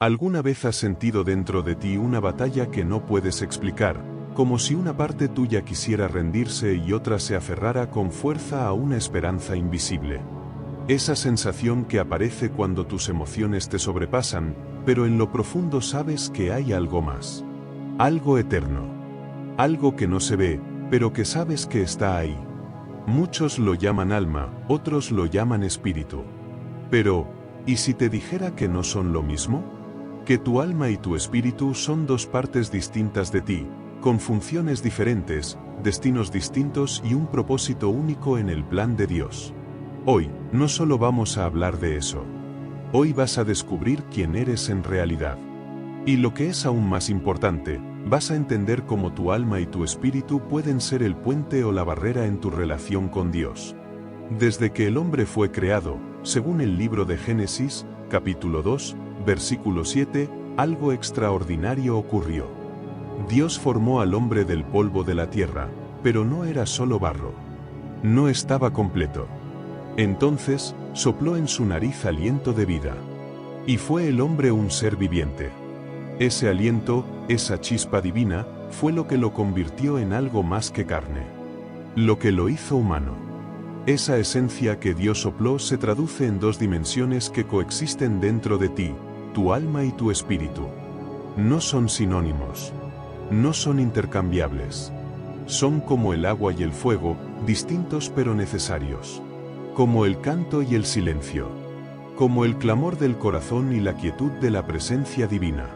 ¿Alguna vez has sentido dentro de ti una batalla que no puedes explicar, como si una parte tuya quisiera rendirse y otra se aferrara con fuerza a una esperanza invisible? Esa sensación que aparece cuando tus emociones te sobrepasan, pero en lo profundo sabes que hay algo más. Algo eterno. Algo que no se ve, pero que sabes que está ahí. Muchos lo llaman alma, otros lo llaman espíritu. Pero, ¿y si te dijera que no son lo mismo? Que tu alma y tu espíritu son dos partes distintas de ti, con funciones diferentes, destinos distintos y un propósito único en el plan de Dios. Hoy, no solo vamos a hablar de eso. Hoy vas a descubrir quién eres en realidad. Y lo que es aún más importante, vas a entender cómo tu alma y tu espíritu pueden ser el puente o la barrera en tu relación con Dios. Desde que el hombre fue creado, según el libro de Génesis, capítulo 2, versículo 7, algo extraordinario ocurrió. Dios formó al hombre del polvo de la tierra, pero no era solo barro. No estaba completo. Entonces, sopló en su nariz aliento de vida. Y fue el hombre un ser viviente. Ese aliento, esa chispa divina, fue lo que lo convirtió en algo más que carne. Lo que lo hizo humano. Esa esencia que Dios sopló se traduce en dos dimensiones que coexisten dentro de ti, tu alma y tu espíritu. No son sinónimos. No son intercambiables. Son como el agua y el fuego, distintos pero necesarios. Como el canto y el silencio. Como el clamor del corazón y la quietud de la presencia divina.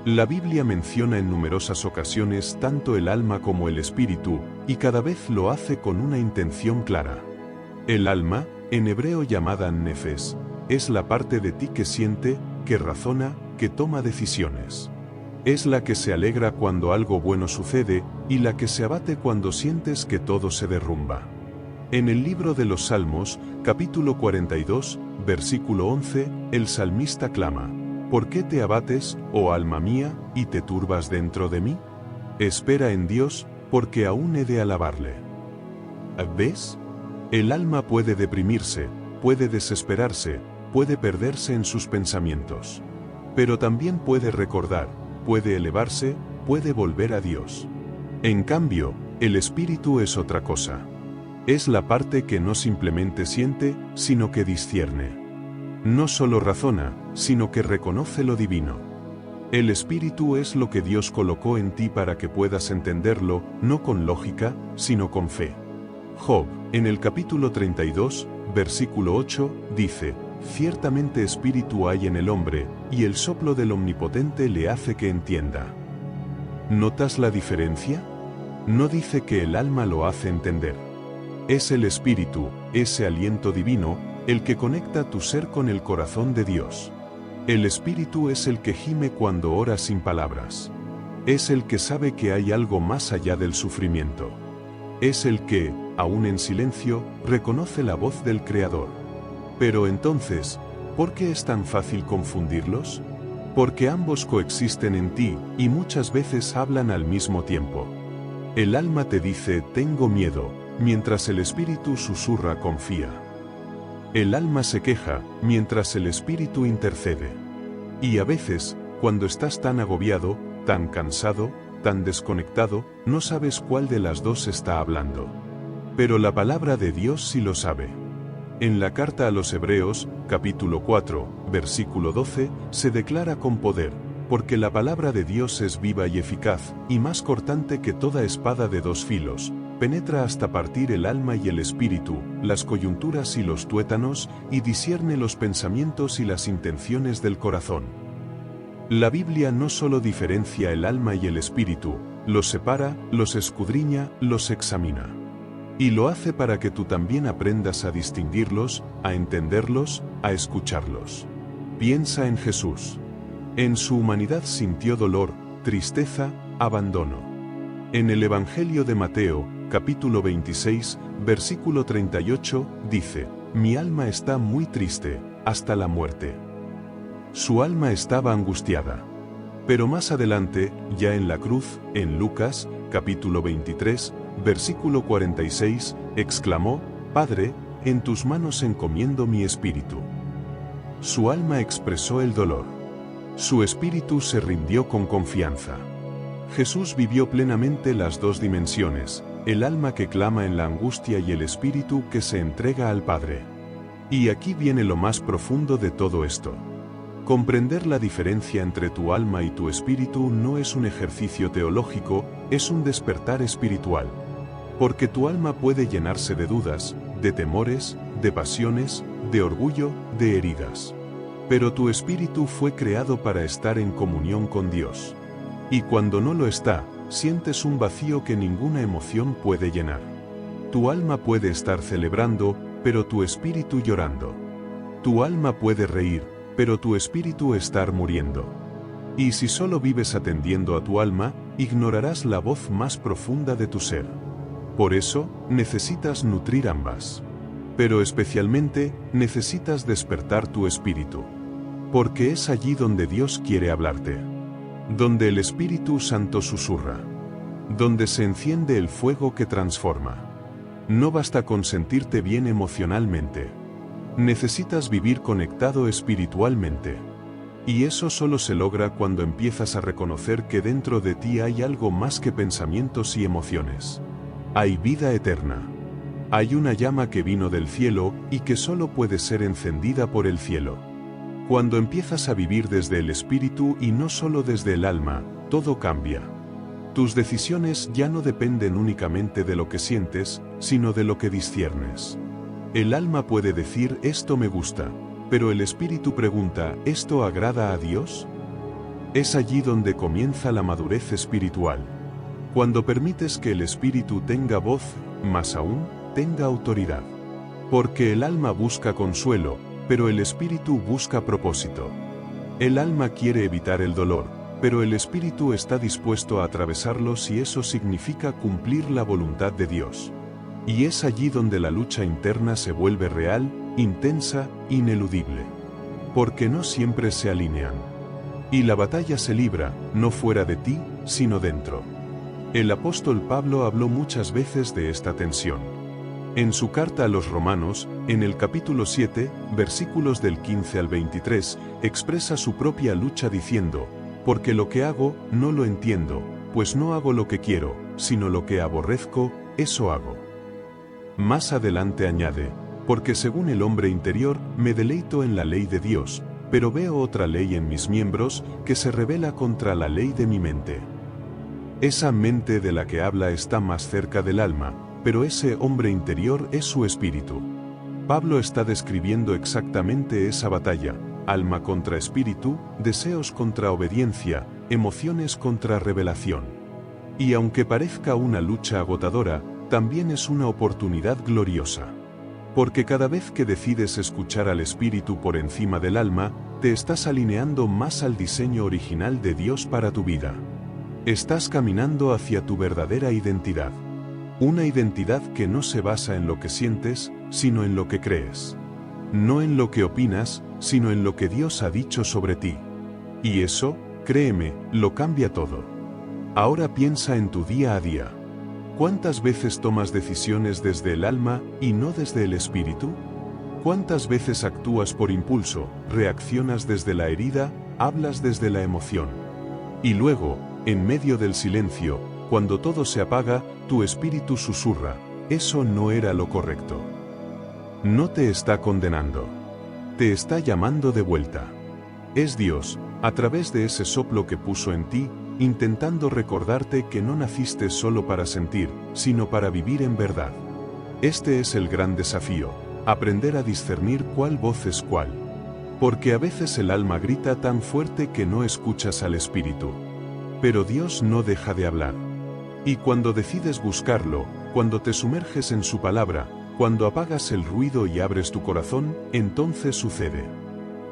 La Biblia menciona en numerosas ocasiones tanto el alma como el espíritu, y cada vez lo hace con una intención clara. El alma, en hebreo llamada nefes, es la parte de ti que siente, que razona, que toma decisiones. Es la que se alegra cuando algo bueno sucede, y la que se abate cuando sientes que todo se derrumba. En el libro de los Salmos, capítulo 42, versículo 11, el salmista clama: ¿Por qué te abates, oh alma mía, y te turbas dentro de mí? Espera en Dios, porque aún he de alabarle. ¿Ves? El alma puede deprimirse, puede desesperarse, puede perderse en sus pensamientos. Pero también puede recordar, puede elevarse, puede volver a Dios. En cambio, el espíritu es otra cosa. Es la parte que no simplemente siente, sino que discierne. No solo razona, sino que reconoce lo divino. El espíritu es lo que Dios colocó en ti para que puedas entenderlo, no con lógica, sino con fe. Job, en el capítulo 32, versículo 8, dice: Ciertamente espíritu hay en el hombre, y el soplo del Omnipotente le hace que entienda. ¿Notas la diferencia? No dice que el alma lo hace entender. Es el espíritu, ese aliento divino, el que conecta tu ser con el corazón de Dios. El espíritu es el que gime cuando ora sin palabras. Es el que sabe que hay algo más allá del sufrimiento. Es el que, aún en silencio, reconoce la voz del Creador. Pero entonces, ¿por qué es tan fácil confundirlos? Porque ambos coexisten en ti, y muchas veces hablan al mismo tiempo. El alma te dice: tengo miedo, mientras el espíritu susurra: confía. El alma se queja, mientras el espíritu intercede. Y a veces, cuando estás tan agobiado, tan cansado, tan desconectado, no sabes cuál de las dos está hablando. Pero la palabra de Dios sí lo sabe. En la carta a los Hebreos, capítulo 4, versículo 12, se declara con poder: porque la palabra de Dios es viva y eficaz, y más cortante que toda espada de dos filos, penetra hasta partir el alma y el espíritu, las coyunturas y los tuétanos, y discierne los pensamientos y las intenciones del corazón. La Biblia no solo diferencia el alma y el espíritu, los separa, los escudriña, los examina. Y lo hace para que tú también aprendas a distinguirlos, a entenderlos, a escucharlos. Piensa en Jesús. En su humanidad sintió dolor, tristeza, abandono. En el Evangelio de Mateo, capítulo 26, versículo 38, dice: Mi alma está muy triste, hasta la muerte. Su alma estaba angustiada. Pero más adelante, ya en la cruz, en Lucas, capítulo 23, versículo 46, exclamó: Padre, en tus manos encomiendo mi espíritu. Su alma expresó el dolor. Su espíritu se rindió con confianza. Jesús vivió plenamente las dos dimensiones, el alma que clama en la angustia y el espíritu que se entrega al Padre. Y aquí viene lo más profundo de todo esto. Comprender la diferencia entre tu alma y tu espíritu no es un ejercicio teológico, es un despertar espiritual. Porque tu alma puede llenarse de dudas, de temores, de pasiones, de orgullo, de heridas. Pero tu espíritu fue creado para estar en comunión con Dios. Y cuando no lo está, sientes un vacío que ninguna emoción puede llenar. Tu alma puede estar celebrando, pero tu espíritu llorando. Tu alma puede reír, pero tu espíritu estar muriendo. Y si solo vives atendiendo a tu alma, ignorarás la voz más profunda de tu ser. Por eso, necesitas nutrir ambas. Pero especialmente, necesitas despertar tu espíritu. Porque es allí donde Dios quiere hablarte. Donde el Espíritu Santo susurra. Donde se enciende el fuego que transforma. No basta con sentirte bien emocionalmente. Necesitas vivir conectado espiritualmente. Y eso solo se logra cuando empiezas a reconocer que dentro de ti hay algo más que pensamientos y emociones. Hay vida eterna. Hay una llama que vino del cielo y que solo puede ser encendida por el cielo. Cuando empiezas a vivir desde el espíritu y no solo desde el alma, todo cambia. Tus decisiones ya no dependen únicamente de lo que sientes, sino de lo que disciernes. El alma puede decir esto me gusta, pero el espíritu pregunta, ¿esto agrada a Dios? Es allí donde comienza la madurez espiritual. Cuando permites que el espíritu tenga voz, más aún, tenga autoridad. Porque el alma busca consuelo, pero el espíritu busca propósito. El alma quiere evitar el dolor, pero el espíritu está dispuesto a atravesarlo si eso significa cumplir la voluntad de Dios. Y es allí donde la lucha interna se vuelve real, intensa, ineludible. Porque no siempre se alinean. Y la batalla se libra, no fuera de ti, sino dentro. El apóstol Pablo habló muchas veces de esta tensión. En su carta a los Romanos, en el capítulo 7, versículos del 15 al 23, expresa su propia lucha diciendo, «Porque lo que hago, no lo entiendo, pues no hago lo que quiero, sino lo que aborrezco, eso hago». Más adelante añade, «Porque según el hombre interior, me deleito en la ley de Dios, pero veo otra ley en mis miembros, que se rebela contra la ley de mi mente». Esa mente de la que habla está más cerca del alma, pero ese hombre interior es su espíritu. Pablo está describiendo exactamente esa batalla, alma contra espíritu, deseos contra obediencia, emociones contra revelación. Y aunque parezca una lucha agotadora, también es una oportunidad gloriosa. Porque cada vez que decides escuchar al espíritu por encima del alma, te estás alineando más al diseño original de Dios para tu vida. Estás caminando hacia tu verdadera identidad. Una identidad que no se basa en lo que sientes, sino en lo que crees. No en lo que opinas, sino en lo que Dios ha dicho sobre ti. Y eso, créeme, lo cambia todo. Ahora piensa en tu día a día. ¿Cuántas veces tomas decisiones desde el alma y no desde el espíritu? ¿Cuántas veces actúas por impulso, reaccionas desde la herida, hablas desde la emoción? Y luego, en medio del silencio, cuando todo se apaga, tu espíritu susurra, eso no era lo correcto. No te está condenando. Te está llamando de vuelta. Es Dios, a través de ese soplo que puso en ti, intentando recordarte que no naciste solo para sentir, sino para vivir en verdad. Este es el gran desafío, aprender a discernir cuál voz es cuál. Porque a veces el alma grita tan fuerte que no escuchas al espíritu. Pero Dios no deja de hablar. Y cuando decides buscarlo, cuando te sumerges en su palabra, cuando apagas el ruido y abres tu corazón, entonces sucede.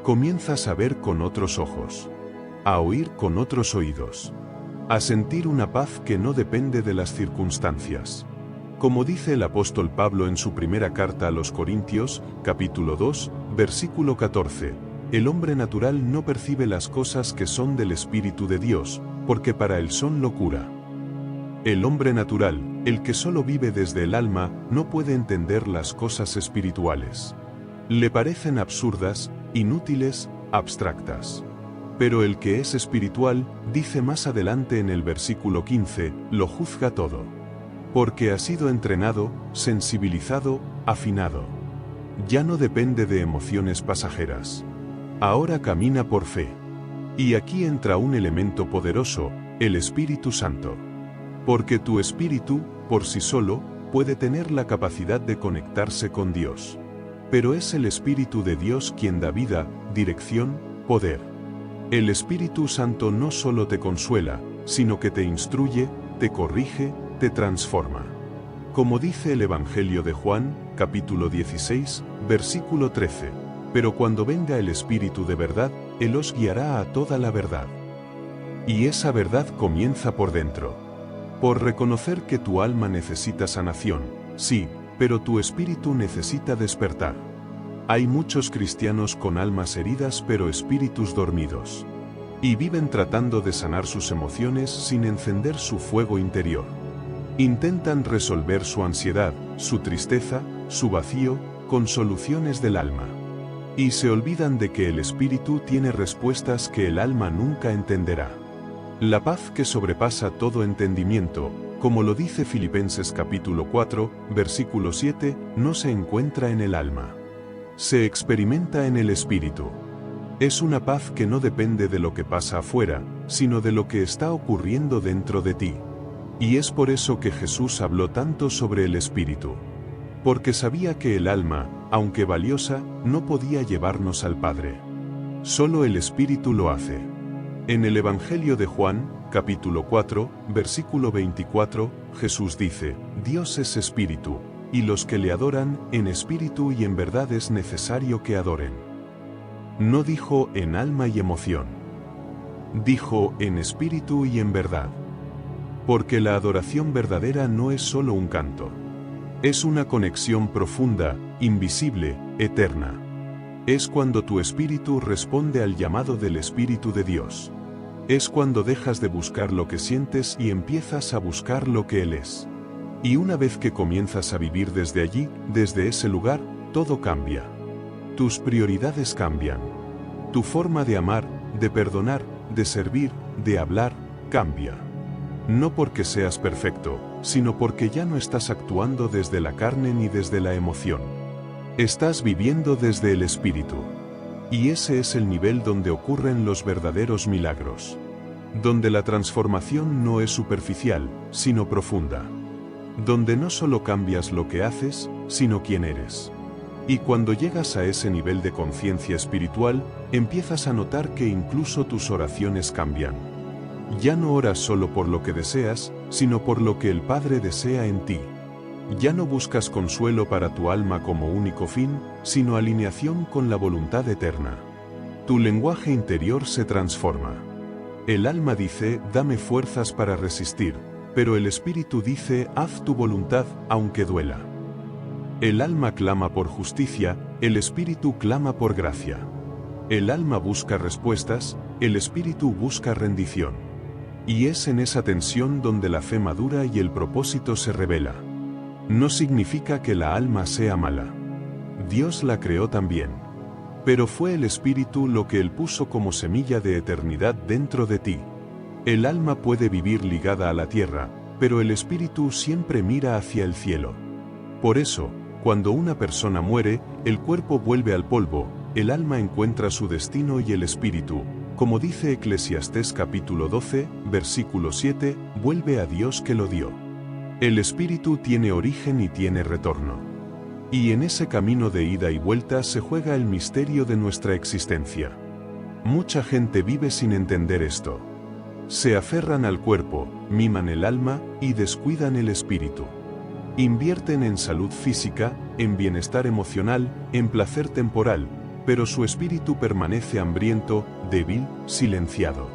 Comienzas a ver con otros ojos. A oír con otros oídos. A sentir una paz que no depende de las circunstancias. Como dice el apóstol Pablo en su primera carta a los Corintios, capítulo 2, versículo 14, el hombre natural no percibe las cosas que son del Espíritu de Dios, porque para él son locura. El hombre natural, el que solo vive desde el alma, no puede entender las cosas espirituales. Le parecen absurdas, inútiles, abstractas. Pero el que es espiritual, dice más adelante en el versículo 15, lo juzga todo. Porque ha sido entrenado, sensibilizado, afinado. Ya no depende de emociones pasajeras. Ahora camina por fe. Y aquí entra un elemento poderoso, el Espíritu Santo. Porque tu espíritu, por sí solo, puede tener la capacidad de conectarse con Dios. Pero es el Espíritu de Dios quien da vida, dirección, poder. El Espíritu Santo no solo te consuela, sino que te instruye, te corrige, te transforma. Como dice el Evangelio de Juan, capítulo 16, versículo 13, pero cuando venga el Espíritu de verdad, Él os guiará a toda la verdad. Y esa verdad comienza por dentro. Por reconocer que tu alma necesita sanación, sí, pero tu espíritu necesita despertar. Hay muchos cristianos con almas heridas pero espíritus dormidos. Y viven tratando de sanar sus emociones sin encender su fuego interior. Intentan resolver su ansiedad, su tristeza, su vacío, con soluciones del alma. Y se olvidan de que el espíritu tiene respuestas que el alma nunca entenderá. La paz que sobrepasa todo entendimiento, como lo dice Filipenses capítulo 4, versículo 7, no se encuentra en el alma. Se experimenta en el espíritu. Es una paz que no depende de lo que pasa afuera, sino de lo que está ocurriendo dentro de ti. Y es por eso que Jesús habló tanto sobre el espíritu. Porque sabía que el alma, aunque valiosa, no podía llevarnos al Padre. Solo el espíritu lo hace. En el Evangelio de Juan, capítulo 4, versículo 24, Jesús dice, Dios es espíritu, y los que le adoran, en espíritu y en verdad es necesario que adoren. No dijo en alma y emoción. Dijo en espíritu y en verdad. Porque la adoración verdadera no es solo un canto. Es una conexión profunda, invisible, eterna. Es cuando tu espíritu responde al llamado del Espíritu de Dios. Es cuando dejas de buscar lo que sientes y empiezas a buscar lo que Él es. Y una vez que comienzas a vivir desde allí, desde ese lugar, todo cambia. Tus prioridades cambian. Tu forma de amar, de perdonar, de servir, de hablar, cambia. No porque seas perfecto, sino porque ya no estás actuando desde la carne ni desde la emoción. Estás viviendo desde el Espíritu. Y ese es el nivel donde ocurren los verdaderos milagros. Donde la transformación no es superficial, sino profunda. Donde no solo cambias lo que haces, sino quién eres. Y cuando llegas a ese nivel de conciencia espiritual, empiezas a notar que incluso tus oraciones cambian. Ya no oras solo por lo que deseas, sino por lo que el Padre desea en ti. Ya no buscas consuelo para tu alma como único fin, sino alineación con la voluntad eterna. Tu lenguaje interior se transforma. El alma dice, dame fuerzas para resistir, pero el espíritu dice, haz tu voluntad, aunque duela. El alma clama por justicia, el espíritu clama por gracia. El alma busca respuestas, el espíritu busca rendición. Y es en esa tensión donde la fe madura y el propósito se revela. No significa que la alma sea mala. Dios la creó también. Pero fue el Espíritu lo que Él puso como semilla de eternidad dentro de ti. El alma puede vivir ligada a la tierra, pero el Espíritu siempre mira hacia el cielo. Por eso, cuando una persona muere, el cuerpo vuelve al polvo, el alma encuentra su destino y el Espíritu, como dice Eclesiastés capítulo 12, versículo 7, vuelve a Dios que lo dio. El espíritu tiene origen y tiene retorno. Y en ese camino de ida y vuelta se juega el misterio de nuestra existencia. Mucha gente vive sin entender esto. Se aferran al cuerpo, miman el alma y descuidan el espíritu. Invierten en salud física, en bienestar emocional, en placer temporal, pero su espíritu permanece hambriento, débil, silenciado.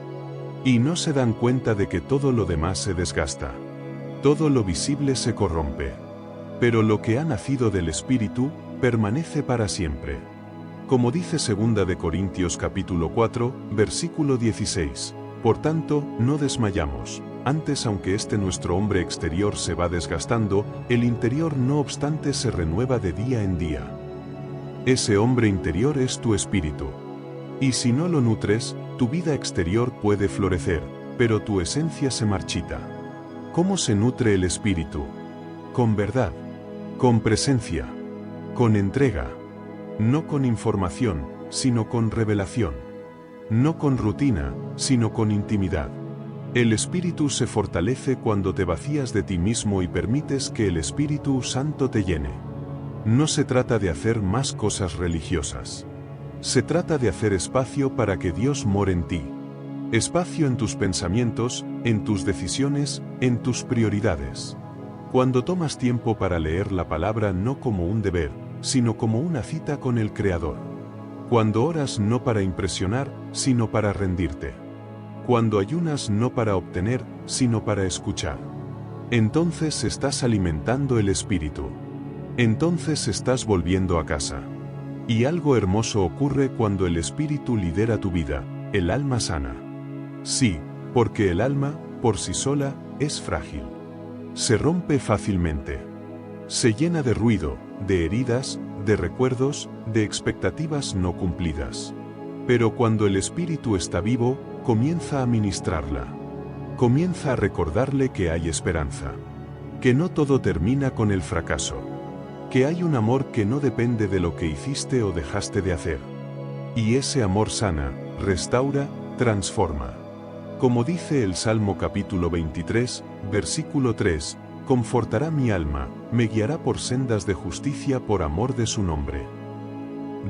Y no se dan cuenta de que todo lo demás se desgasta. Todo lo visible se corrompe. Pero lo que ha nacido del Espíritu, permanece para siempre. Como dice 2 de Corintios capítulo 4, versículo 16. Por tanto, no desmayamos. Antes, aunque nuestro hombre exterior se va desgastando, el interior no obstante se renueva de día en día. Ese hombre interior es tu espíritu. Y si no lo nutres, Tu vida exterior puede florecer, pero tu esencia se marchita. ¿Cómo se nutre el espíritu? Con verdad, con presencia, con entrega. No con información, sino con revelación. No con rutina, sino con intimidad. El espíritu se fortalece cuando te vacías de ti mismo y permites que el Espíritu Santo te llene. No se trata de hacer más cosas religiosas. Se trata de hacer espacio para que Dios more en ti. Espacio en tus pensamientos, en tus decisiones, en tus prioridades. Cuando tomas tiempo para leer la palabra no como un deber, sino como una cita con el Creador. Cuando oras no para impresionar, sino para rendirte. Cuando ayunas no para obtener, sino para escuchar. Entonces estás alimentando el espíritu. Entonces estás volviendo a casa. Y algo hermoso ocurre cuando el espíritu lidera tu vida, el alma sana. Sí, porque el alma, por sí sola, es frágil. Se rompe fácilmente. Se llena de ruido, de heridas, de recuerdos, de expectativas no cumplidas. Pero cuando el espíritu está vivo, comienza a ministrarla. Comienza a recordarle que hay esperanza. Que no todo termina con el fracaso. Que hay un amor que no depende de lo que hiciste o dejaste de hacer. Y ese amor sana, restaura, transforma. Como dice el Salmo capítulo 23, versículo 3, confortará mi alma, me guiará por sendas de justicia por amor de su nombre.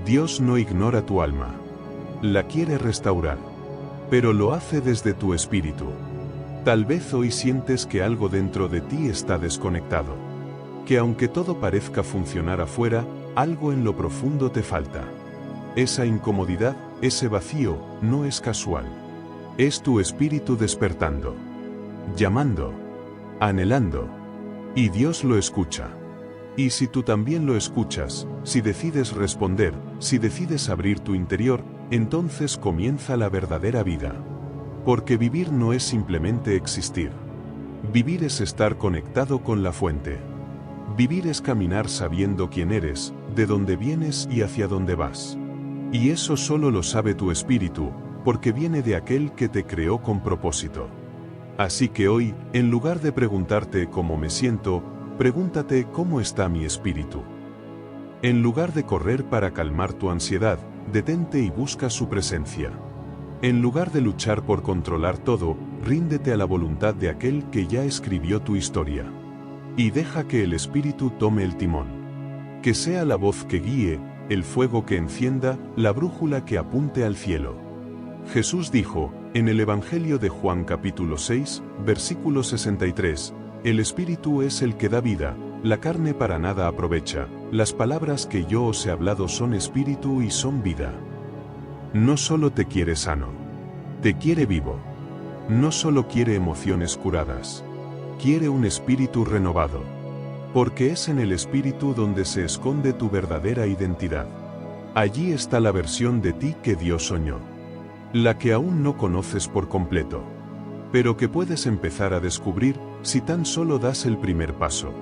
Dios no ignora tu alma. La quiere restaurar. Pero lo hace desde tu espíritu. Tal vez hoy sientes que algo dentro de ti está desconectado. Que aunque todo parezca funcionar afuera, algo en lo profundo te falta. Esa incomodidad, ese vacío, no es casual. Es tu espíritu despertando. Llamando. Anhelando. Y Dios lo escucha. Y si tú también lo escuchas, si decides responder, si decides abrir tu interior, entonces comienza la verdadera vida. Porque vivir no es simplemente existir. Vivir es estar conectado con la fuente. Vivir es caminar sabiendo quién eres, de dónde vienes y hacia dónde vas. Y eso solo lo sabe tu espíritu, porque viene de aquel que te creó con propósito. Así que hoy, en lugar de preguntarte cómo me siento, pregúntate cómo está mi espíritu. En lugar de correr para calmar tu ansiedad, detente y busca su presencia. En lugar de luchar por controlar todo, ríndete a la voluntad de aquel que ya escribió tu historia. Y deja que el Espíritu tome el timón. Que sea la voz que guíe, el fuego que encienda, la brújula que apunte al cielo. Jesús dijo, en el Evangelio de Juan capítulo 6, versículo 63, el Espíritu es el que da vida, la carne para nada aprovecha, las palabras que yo os he hablado son espíritu y son vida. No solo te quiere sano, te quiere vivo. No solo quiere emociones curadas, quiere un espíritu renovado. Porque es en el espíritu donde se esconde tu verdadera identidad. Allí está la versión de ti que Dios soñó. La que aún no conoces por completo. Pero que puedes empezar a descubrir si tan solo das el primer paso.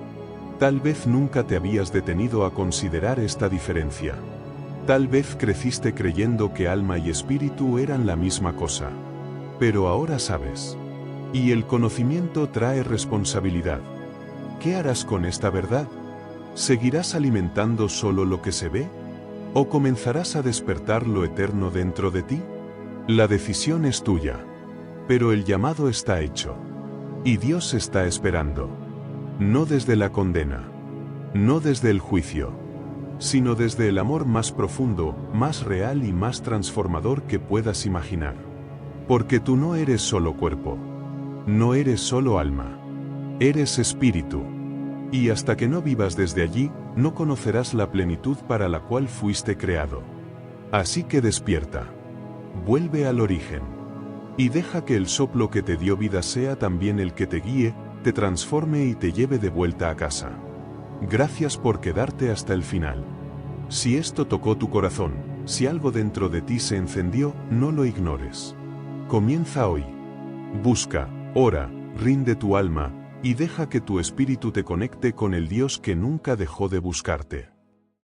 Tal vez nunca te habías detenido a considerar esta diferencia. Tal vez creciste creyendo que alma y espíritu eran la misma cosa. Pero ahora sabes. Y el conocimiento trae responsabilidad. ¿Qué harás con esta verdad? ¿Seguirás alimentando solo lo que se ve? ¿O comenzarás a despertar lo eterno dentro de ti? La decisión es tuya. Pero el llamado está hecho. Y Dios está esperando. No desde la condena. No desde el juicio. Sino desde el amor más profundo, más real y más transformador que puedas imaginar. Porque tú no eres solo cuerpo. No eres solo alma. Eres espíritu. Y hasta que no vivas desde allí, no conocerás la plenitud para la cual fuiste creado. Así que despierta. Vuelve al origen. Y deja que el soplo que te dio vida sea también el que te guíe, te transforme y te lleve de vuelta a casa. Gracias por quedarte hasta el final. Si esto tocó tu corazón, si algo dentro de ti se encendió, no lo ignores. Comienza hoy. Busca, ora, rinde tu alma, y deja que tu espíritu te conecte con el Dios que nunca dejó de buscarte.